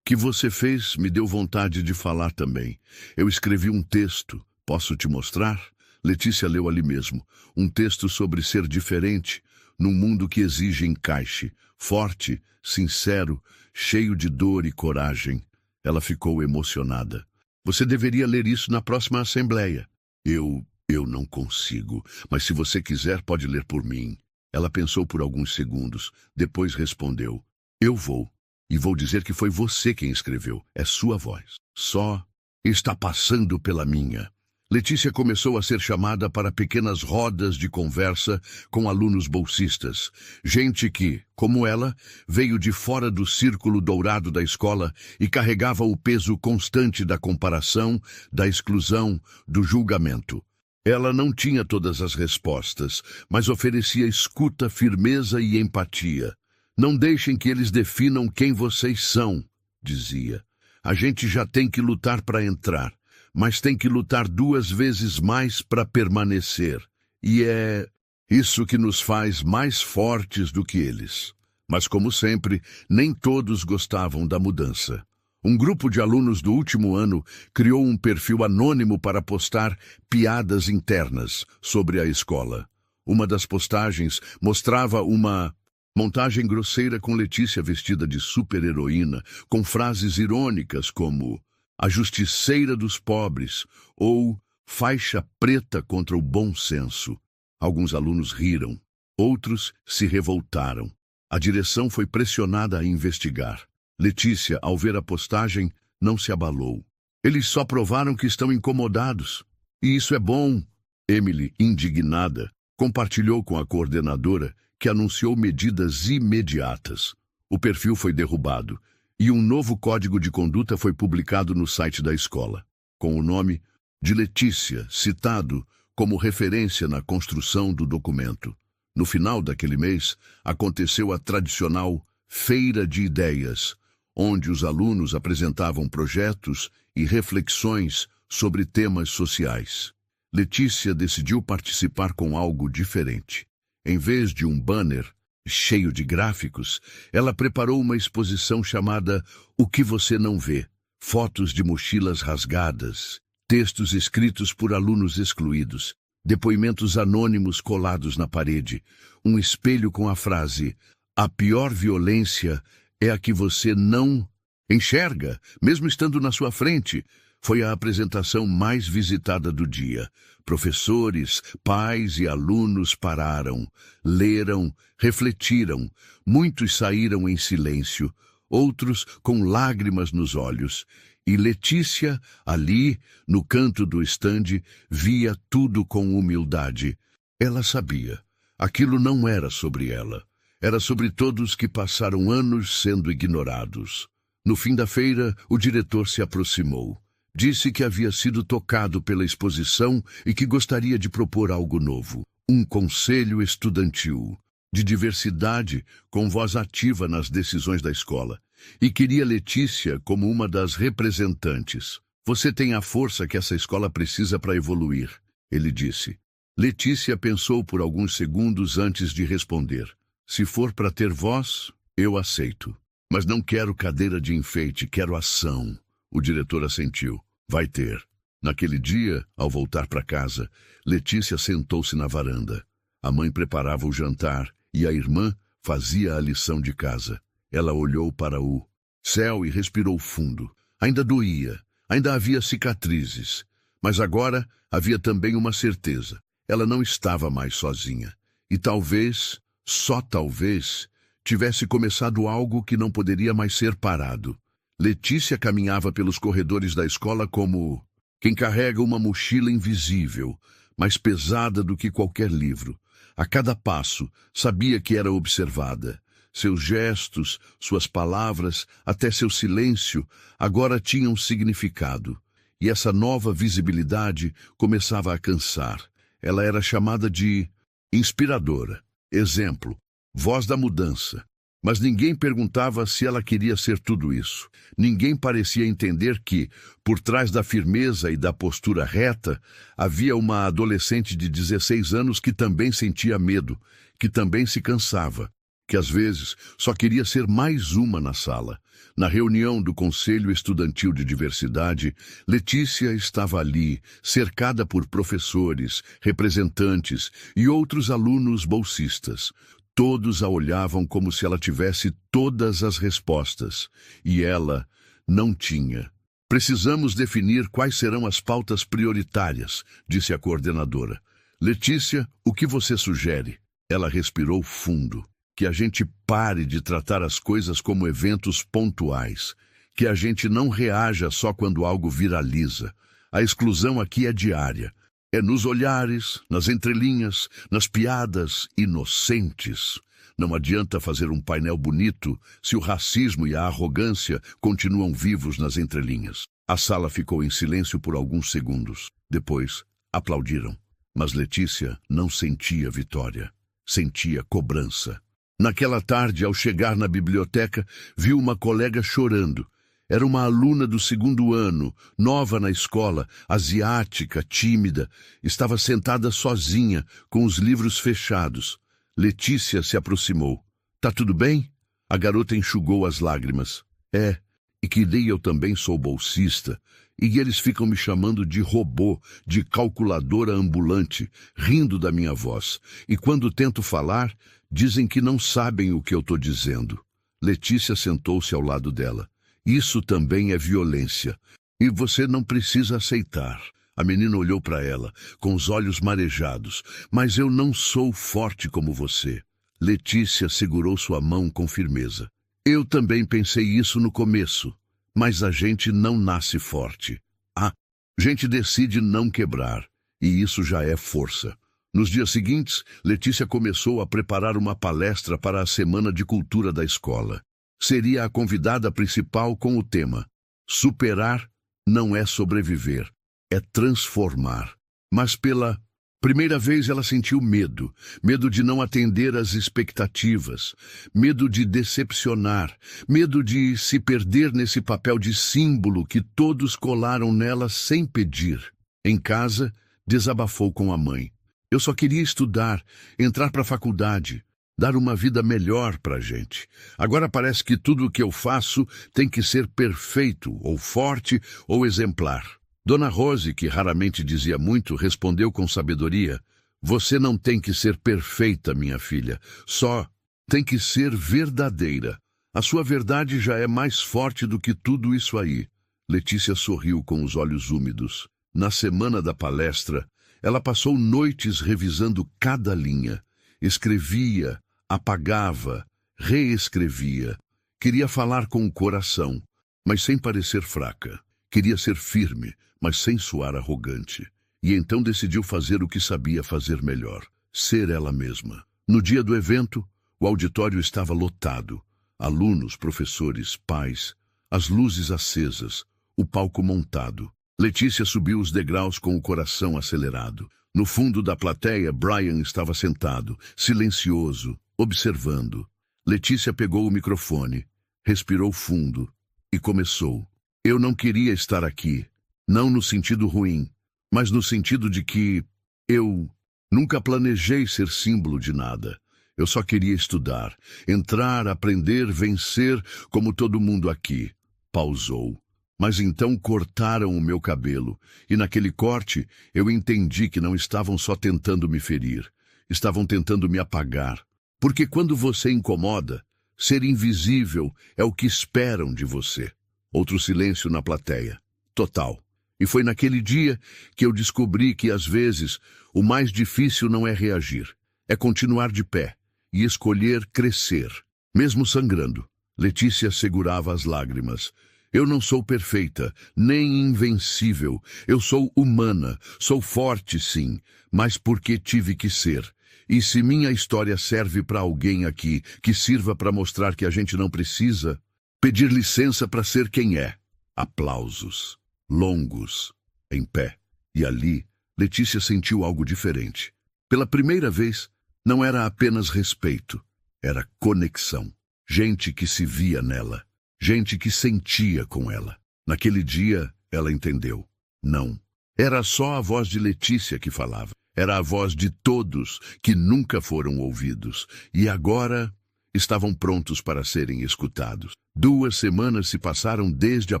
que você fez me deu vontade de falar também. Eu escrevi um texto. Posso te mostrar? Letícia leu ali mesmo. Um texto sobre ser diferente, num mundo que exige encaixe, forte, sincero, cheio de dor e coragem. Ela ficou emocionada. Você deveria ler isso na próxima assembleia. Eu não consigo, mas se você quiser, pode ler por mim. Ela pensou por alguns segundos, depois respondeu. Eu vou, e vou dizer que foi você quem escreveu. É sua voz. Só está passando pela minha. Letícia começou a ser chamada para pequenas rodas de conversa com alunos bolsistas. Gente que, como ela, veio de fora do círculo dourado da escola e carregava o peso constante da comparação, da exclusão, do julgamento. Ela não tinha todas as respostas, mas oferecia escuta, firmeza e empatia. Não deixem que eles definam quem vocês são, dizia. A gente já tem que lutar para entrar, mas tem que lutar 2 vezes mais para permanecer. E é isso que nos faz mais fortes do que eles. Mas, como sempre, nem todos gostavam da mudança. Um grupo de alunos do último ano criou um perfil anônimo para postar piadas internas sobre a escola. Uma das postagens mostrava uma montagem grosseira com Letícia vestida de super-heroína, com frases irônicas como a justiceira dos pobres ou faixa preta contra o bom senso. Alguns alunos riram, outros se revoltaram. A direção foi pressionada a investigar. Letícia, ao ver a postagem, não se abalou. Eles só provaram que estão incomodados. E isso é bom. Emily, indignada, compartilhou com a coordenadora, que anunciou medidas imediatas. O perfil foi derrubado e um novo código de conduta foi publicado no site da escola, com o nome de Letícia citado como referência na construção do documento. No final daquele mês, aconteceu a tradicional Feira de Ideias, onde os alunos apresentavam projetos e reflexões sobre temas sociais. Letícia decidiu participar com algo diferente. Em vez de um banner cheio de gráficos, ela preparou uma exposição chamada O que você não vê. Fotos de mochilas rasgadas, textos escritos por alunos excluídos, depoimentos anônimos colados na parede, um espelho com a frase: a pior violência é a que você não enxerga, mesmo estando na sua frente. Foi a apresentação mais visitada do dia. Professores, pais e alunos pararam, leram, refletiram. Muitos saíram em silêncio, outros com lágrimas nos olhos. E Letícia, ali, no canto do estande, via tudo com humildade. Ela sabia. Aquilo não era sobre ela. Era sobre todos que passaram anos sendo ignorados. No fim da feira, o diretor se aproximou. Disse que havia sido tocado pela exposição e que gostaria de propor algo novo. Um conselho estudantil, de diversidade, com voz ativa nas decisões da escola. E queria Letícia como uma das representantes. Você tem a força que essa escola precisa para evoluir, ele disse. Letícia pensou por alguns segundos antes de responder. Se for para ter voz, eu aceito. Mas não quero cadeira de enfeite, quero ação. O diretor assentiu. Vai ter. Naquele dia, ao voltar para casa, Letícia sentou-se na varanda. A mãe preparava o jantar e a irmã fazia a lição de casa. Ela olhou para o céu e respirou fundo. Ainda doía, ainda havia cicatrizes. Mas agora havia também uma certeza. Ela não estava mais sozinha. E talvez, só talvez, tivesse começado algo que não poderia mais ser parado. Letícia caminhava pelos corredores da escola como quem carrega uma mochila invisível, mais pesada do que qualquer livro. A cada passo, sabia que era observada. Seus gestos, suas palavras, até seu silêncio, agora tinham significado. E essa nova visibilidade começava a cansar. Ela era chamada de inspiradora, exemplo, voz da mudança. Mas ninguém perguntava se ela queria ser tudo isso. Ninguém parecia entender que, por trás da firmeza e da postura reta, havia uma adolescente de 16 anos que também sentia medo, que também se cansava, que às vezes só queria ser mais uma na sala. Na reunião do Conselho Estudantil de Diversidade, Letícia estava ali, cercada por professores, representantes e outros alunos bolsistas. Todos a olhavam como se ela tivesse todas as respostas, e ela não tinha. Precisamos definir quais serão as pautas prioritárias, disse a coordenadora. Letícia, o que você sugere? Ela respirou fundo. Que a gente pare de tratar as coisas como eventos pontuais. Que a gente não reaja só quando algo viraliza. A exclusão aqui é diária. É nos olhares, nas entrelinhas, nas piadas inocentes. Não adianta fazer um painel bonito se o racismo e a arrogância continuam vivos nas entrelinhas. A sala ficou em silêncio por alguns segundos. Depois, aplaudiram. Mas Letícia não sentia vitória. Sentia cobrança. Naquela tarde, ao chegar na biblioteca, viu uma colega chorando. Era uma aluna do 2º ano, nova na escola, asiática, tímida. Estava sentada sozinha, com os livros fechados. Letícia se aproximou. Tá tudo bem? A garota enxugou as lágrimas. É, e que daí eu também sou bolsista. E eles ficam me chamando de robô, de calculadora ambulante, rindo da minha voz. E quando tento falar, dizem que não sabem o que eu estou dizendo. Letícia sentou-se ao lado dela. Isso também é violência. E você não precisa aceitar. A menina olhou para ela, com os olhos marejados. Mas eu não sou forte como você. Letícia segurou sua mão com firmeza. Eu também pensei isso no começo. Mas a gente não nasce forte. A gente decide não quebrar. E isso já é força. Nos dias seguintes, Letícia começou a preparar uma palestra para a Semana de Cultura da escola. Seria a convidada principal com o tema Superar não é sobreviver, é transformar. Mas pela primeira vez ela sentiu medo. Medo de não atender às expectativas. Medo de decepcionar. Medo de se perder nesse papel de símbolo que todos colaram nela sem pedir. Em casa, desabafou com a mãe. Eu só queria estudar, entrar para a faculdade, dar uma vida melhor para a gente. Agora parece que tudo o que eu faço tem que ser perfeito, ou forte, ou exemplar. Dona Rose, que raramente dizia muito, respondeu com sabedoria: Você não tem que ser perfeita, minha filha, só tem que ser verdadeira. A sua verdade já é mais forte do que tudo isso aí. Letícia sorriu com os olhos úmidos. Na semana da palestra, ela passou noites revisando cada linha. Escrevia, apagava, reescrevia. Queria falar com o coração, mas sem parecer fraca. Queria ser firme, mas sem soar arrogante. E então decidiu fazer o que sabia fazer melhor, ser ela mesma. No dia do evento, o auditório estava lotado. Alunos, professores, pais, as luzes acesas, o palco montado. Letícia subiu os degraus com o coração acelerado. No fundo da plateia, Brian estava sentado, silencioso, observando. Letícia pegou o microfone, respirou fundo e começou. Eu não queria estar aqui, não no sentido ruim, mas no sentido de que eu nunca planejei ser símbolo de nada. Eu só queria estudar, entrar, aprender, vencer, como todo mundo aqui. Pausou. Mas então cortaram o meu cabelo, e naquele corte eu entendi que não estavam só tentando me ferir, estavam tentando me apagar. Porque quando você incomoda, ser invisível é o que esperam de você. Outro silêncio na plateia. Total. E foi naquele dia que eu descobri que, às vezes, o mais difícil não é reagir, é continuar de pé e escolher crescer, mesmo sangrando. Letícia segurava as lágrimas. Eu não sou perfeita, nem invencível. Eu sou humana, sou forte, sim, mas porque tive que ser. E se minha história serve para alguém aqui, que sirva para mostrar que a gente não precisa pedir licença para ser quem é. Aplausos, longos, em pé. E ali, Letícia sentiu algo diferente. Pela primeira vez, não era apenas respeito, era conexão. Gente que se via nela, gente que sentia com ela. Naquele dia, ela entendeu. Não. Era só a voz de Letícia que falava. Era a voz de todos que nunca foram ouvidos. E agora estavam prontos para serem escutados. 2 semanas se passaram desde a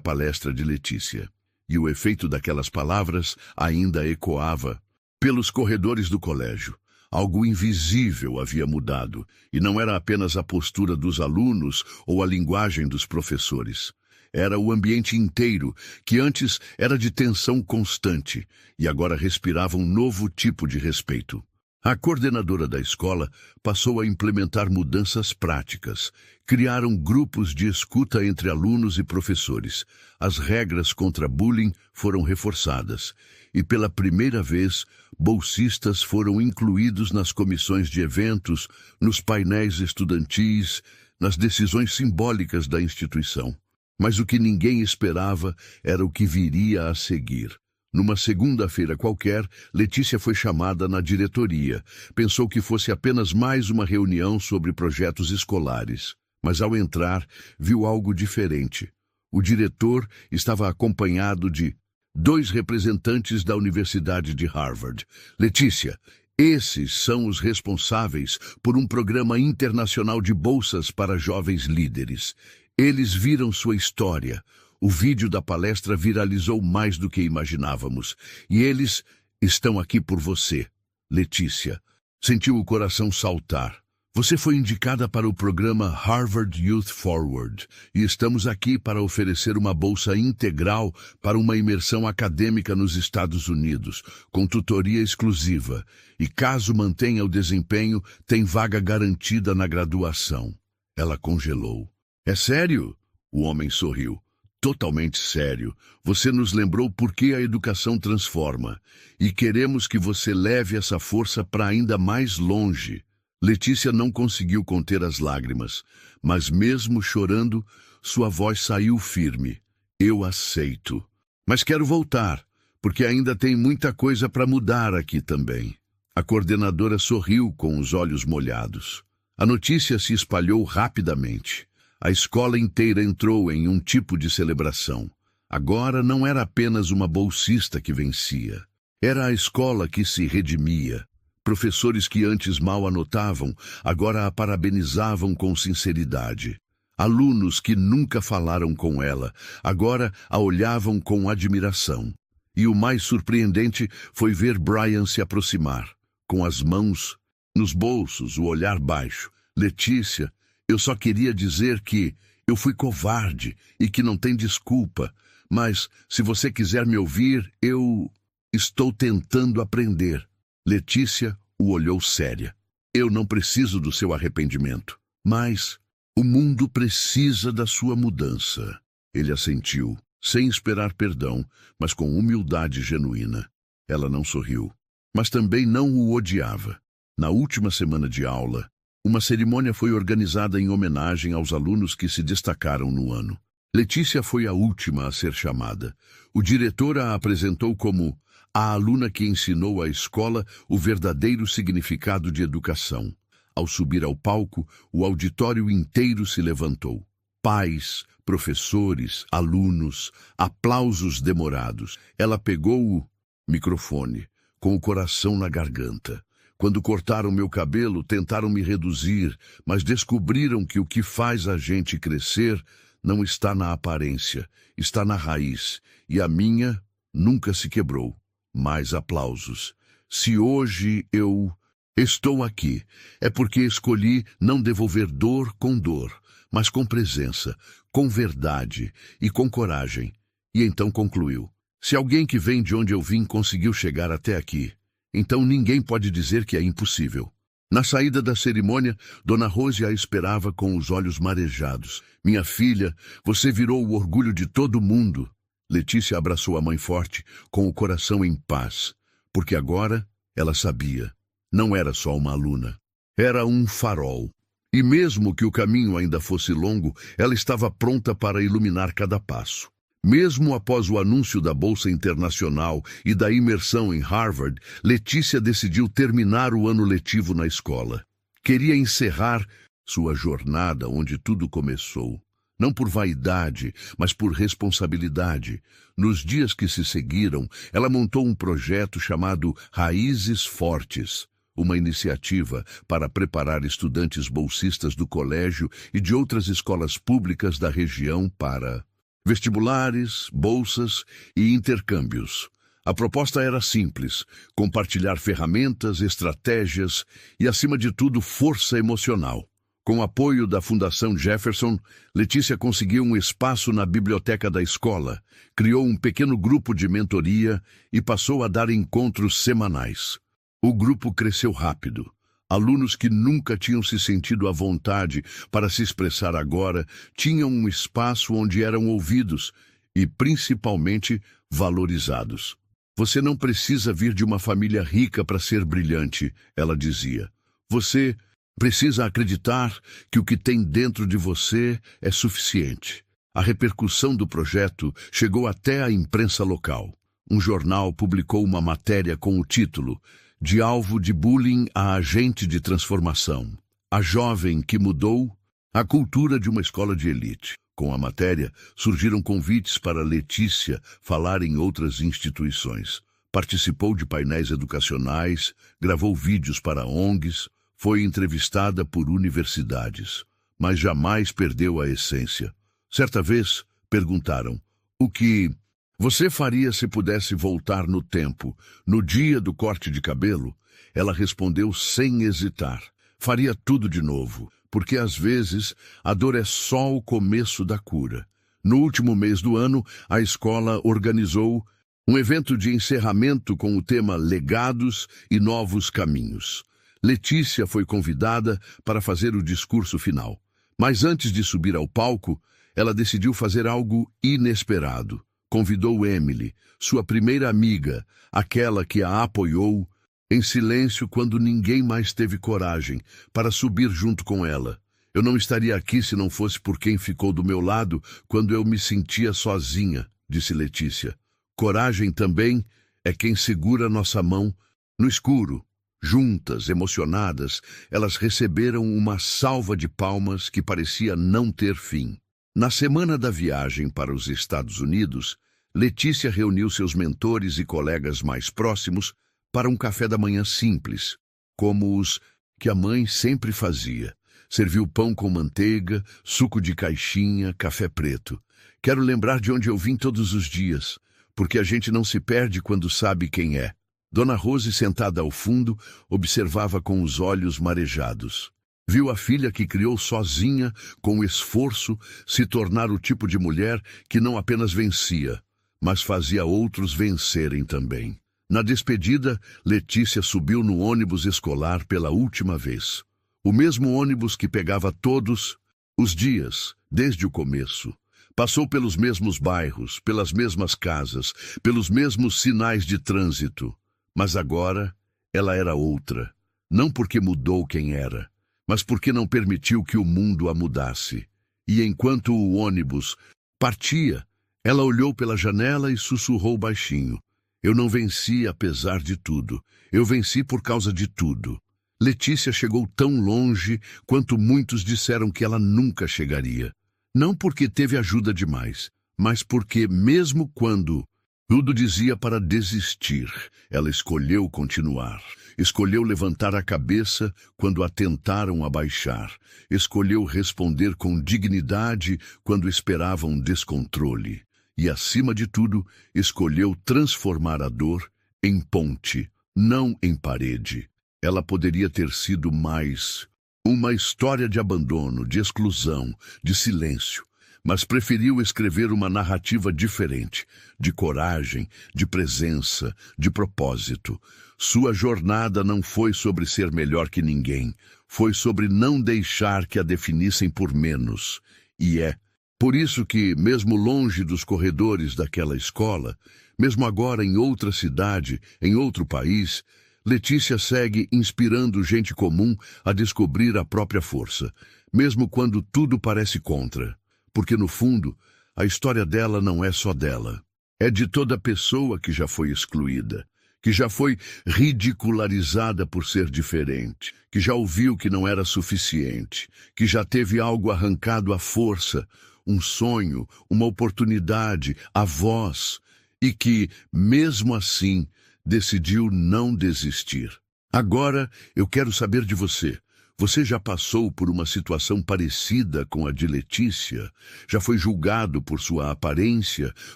palestra de Letícia. E o efeito daquelas palavras ainda ecoava pelos corredores do colégio. Algo invisível havia mudado, e não era apenas a postura dos alunos ou a linguagem dos professores. Era o ambiente inteiro, que antes era de tensão constante, e agora respirava um novo tipo de respeito. A coordenadora da escola passou a implementar mudanças práticas. Criaram grupos de escuta entre alunos e professores. As regras contra bullying foram reforçadas. E pela primeira vez, bolsistas foram incluídos nas comissões de eventos, nos painéis estudantis, nas decisões simbólicas da instituição. Mas o que ninguém esperava era o que viria a seguir. Numa segunda-feira qualquer, Letícia foi chamada na diretoria. Pensou que fosse apenas mais uma reunião sobre projetos escolares. Mas ao entrar, viu algo diferente. O diretor estava acompanhado de 2 representantes da Universidade de Harvard. Letícia, esses são os responsáveis por um programa internacional de bolsas para jovens líderes. Eles viram sua história. O vídeo da palestra viralizou mais do que imaginávamos. E eles estão aqui por você. Letícia sentiu o coração saltar. Você foi indicada para o programa Harvard Youth Forward e estamos aqui para oferecer uma bolsa integral para uma imersão acadêmica nos Estados Unidos, com tutoria exclusiva. E caso mantenha o desempenho, tem vaga garantida na graduação. Ela congelou. É sério? O homem sorriu. Totalmente sério. Você nos lembrou por que a educação transforma. E queremos que você leve essa força para ainda mais longe. Letícia não conseguiu conter as lágrimas, mas mesmo chorando, sua voz saiu firme. Eu aceito. Mas quero voltar, porque ainda tem muita coisa para mudar aqui também. A coordenadora sorriu com os olhos molhados. A notícia se espalhou rapidamente. A escola inteira entrou em um tipo de celebração. Agora não era apenas uma bolsista que vencia. Era a escola que se redimia. Professores que antes mal anotavam, agora a parabenizavam com sinceridade. Alunos que nunca falaram com ela, agora a olhavam com admiração. E o mais surpreendente foi ver Brian se aproximar, com as mãos nos bolsos, o olhar baixo. Letícia, eu só queria dizer que eu fui covarde e que não tem desculpa, mas se você quiser me ouvir, eu estou tentando aprender. Letícia o olhou séria. Eu não preciso do seu arrependimento, mas o mundo precisa da sua mudança. Ele assentiu, sem esperar perdão, mas com humildade genuína. Ela não sorriu, mas também não o odiava. Na última semana de aula, uma cerimônia foi organizada em homenagem aos alunos que se destacaram no ano. Letícia foi a última a ser chamada. O diretor a apresentou como a aluna que ensinou à escola o verdadeiro significado de educação. Ao subir ao palco, o auditório inteiro se levantou. Pais, professores, alunos, aplausos demorados. Ela pegou o microfone, com o coração na garganta. Quando cortaram meu cabelo, tentaram me reduzir, mas descobriram que o que faz a gente crescer não está na aparência, está na raiz. E a minha nunca se quebrou. Mais aplausos. Se hoje eu estou aqui, é porque escolhi não devolver dor com dor, mas com presença, com verdade e com coragem. E então concluiu: se alguém que vem de onde eu vim conseguiu chegar até aqui, então ninguém pode dizer que é impossível. Na saída da cerimônia, Dona Rose a esperava com os olhos marejados. Minha filha, você virou o orgulho de todo mundo. Letícia abraçou a mãe forte, com o coração em paz, porque agora ela sabia. Não era só uma aluna, era um farol. E mesmo que o caminho ainda fosse longo, ela estava pronta para iluminar cada passo. Mesmo após o anúncio da Bolsa Internacional e da imersão em Harvard, Letícia decidiu terminar o ano letivo na escola. Queria encerrar sua jornada onde tudo começou. Não por vaidade, mas por responsabilidade. Nos dias que se seguiram, ela montou um projeto chamado Raízes Fortes, uma iniciativa para preparar estudantes bolsistas do colégio e de outras escolas públicas da região para vestibulares, bolsas e intercâmbios. A proposta era simples: compartilhar ferramentas, estratégias e, acima de tudo, força emocional. Com o apoio da Fundação Jefferson, Letícia conseguiu um espaço na biblioteca da escola, criou um pequeno grupo de mentoria e passou a dar encontros semanais. O grupo cresceu rápido. Alunos que nunca tinham se sentido à vontade para se expressar agora tinham um espaço onde eram ouvidos e, principalmente, valorizados. Você não precisa vir de uma família rica para ser brilhante, ela dizia. Você precisa acreditar que o que tem dentro de você é suficiente. A repercussão do projeto chegou até a imprensa local. Um jornal publicou uma matéria com o título De alvo de bullying a agente de transformação. A jovem que mudou a cultura de uma escola de elite. Com a matéria, surgiram convites para Letícia falar em outras instituições. Participou de painéis educacionais, gravou vídeos para ONGs, foi entrevistada por universidades, mas jamais perdeu a essência. Certa vez, perguntaram: o que você faria se pudesse voltar no tempo, no dia do corte de cabelo? Ela respondeu sem hesitar: faria tudo de novo, porque às vezes a dor é só o começo da cura. No último mês do ano, a escola organizou um evento de encerramento com o tema Legados e Novos Caminhos. Letícia foi convidada para fazer o discurso final. Mas antes de subir ao palco, ela decidiu fazer algo inesperado. Convidou Emily, sua primeira amiga, aquela que a apoiou, em silêncio quando ninguém mais teve coragem, para subir junto com ela. Eu não estaria aqui se não fosse por quem ficou do meu lado quando eu me sentia sozinha, disse Letícia. Coragem também é quem segura nossa mão no escuro. Juntas, emocionadas, elas receberam uma salva de palmas que parecia não ter fim. Na semana da viagem para os Estados Unidos, Letícia reuniu seus mentores e colegas mais próximos para um café da manhã simples. como os que a mãe sempre fazia. Serviu pão com manteiga, suco de caixinha, café preto. Quero lembrar de onde eu vim todos os dias, porque a gente não se perde quando sabe quem é. Dona Rose, sentada ao fundo, observava com os olhos marejados. Viu a filha que criou sozinha, com esforço, se tornar o tipo de mulher que não apenas vencia, mas fazia outros vencerem também. Na despedida, Letícia subiu no ônibus escolar pela última vez. O mesmo ônibus que pegava todos os dias, desde o começo. Passou pelos mesmos bairros, pelas mesmas casas, pelos mesmos sinais de trânsito. Mas agora, ela era outra. Não porque mudou quem era, mas porque não permitiu que o mundo a mudasse. E enquanto o ônibus partia, ela olhou pela janela e sussurrou baixinho. Eu não venci apesar de tudo. Eu venci por causa de tudo. Letícia chegou tão longe quanto muitos disseram que ela nunca chegaria. Não porque teve ajuda demais, mas porque, mesmo quando tudo dizia para desistir, ela escolheu continuar. Escolheu levantar a cabeça quando a tentaram abaixar. Escolheu responder com dignidade quando esperavam descontrole. E, acima de tudo, escolheu transformar a dor em ponte, não em parede. Ela poderia ter sido mais uma história de abandono, de exclusão, de silêncio, mas preferiu escrever uma narrativa diferente, de coragem, de presença, de propósito. Sua jornada não foi sobre ser melhor que ninguém, foi sobre não deixar que a definissem por menos. E é por isso que, mesmo longe dos corredores daquela escola, mesmo agora em outra cidade, em outro país, Letícia segue inspirando gente comum a descobrir a própria força, mesmo quando tudo parece contra. Porque, no fundo, a história dela não é só dela. É de toda pessoa que já foi excluída, que já foi ridicularizada por ser diferente, que já ouviu que não era suficiente, que já teve algo arrancado à força, um sonho, uma oportunidade, a voz, e que, mesmo assim, decidiu não desistir. Agora, eu quero saber de você. Você já passou por uma situação parecida com a de Letícia? Já foi julgado por sua aparência,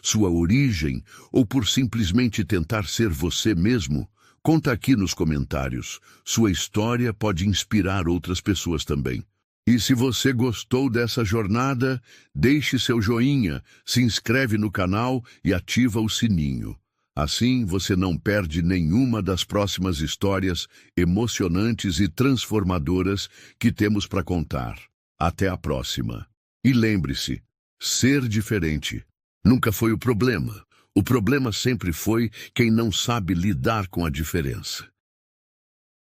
sua origem, ou por simplesmente tentar ser você mesmo? Conta aqui nos comentários. Sua história pode inspirar outras pessoas também. E se você gostou dessa jornada, deixe seu joinha, se inscreve no canal e ativa o sininho. Assim você não perde nenhuma das próximas histórias emocionantes e transformadoras que temos para contar. Até a próxima. E lembre-se, ser diferente nunca foi o problema. O problema sempre foi quem não sabe lidar com a diferença.